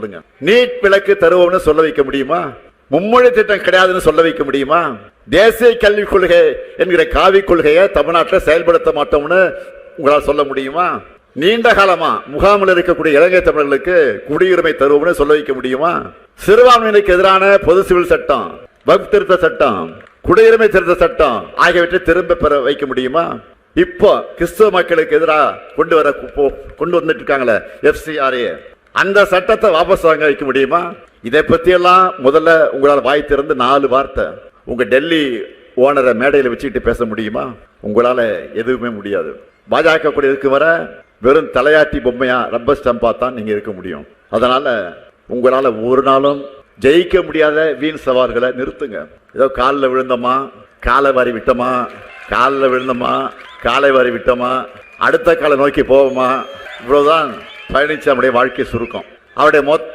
சொல்லுங்க. நீட் விலக்கு தருவோம்னு சொல்ல வைக்க முடியுமா? மும்மொழி திட்டம் கிடையாதுன்னு சொல்ல வைக்க முடியுமா? தேசிய கல்விக் கொள்கை என்கிற காவிக் கொள்கையை தமிழ்நாட்டில் செயல்படுத்த மாட்டோம்னு உங்களால் சொல்ல முடியுமா? நீண்ட காலமா முகாமில் இருக்கக்கூடிய இலங்கை தமிழர்களுக்கு குடியுரிமை தருவோம்னு சொல்ல வைக்க முடியுமா? சிறுபான்மையினருக்கு எதிரான பொது சிவில் சட்டம், வக்ஃப் திருத்த சட்டம், குடியுரிமை திருத்த சட்டம் ஆகியவற்றை திரும்ப பெற வைக்க முடியுமா? இப்போ கிறிஸ்துவ மக்களுக்கு எதிராக கொண்டு வந்துட்டு இருக்காங்களே FCRA, அந்த சட்டத்தை வாபஸ் வாங்க வைக்க முடியுமா? இதை பத்தி எல்லாம் முதல்ல உங்களால் வாய் திறந்து 4 வார்த்தை உங்க டெல்லி ஓனரை மேடையில் வச்சுக்கிட்டு பேச முடியுமா? உங்களால எதுவுமே முடியாது. பாஜக கூட இருக்கு வர வெறும் தலையாட்டி பொம்மையா ரப்பர் ஸ்டம்பா தான் நீங்க இருக்க முடியும். அதனால உங்களால ஒரு நாளும் ஜெயிக்க முடியாத வீண் சவால்களை நிறுத்துங்க. ஏதோ காலில் விழுந்தோமா, காலை வாரி விட்டோமா, காலில் விழுந்தோமா, காலை வாரி விட்டோமா, அடுத்த காலை நோக்கி போவோமா, இவ்வளவுதான் பயணிச்சு அவருடைய வாழ்க்கை சுருக்கம். அவருடைய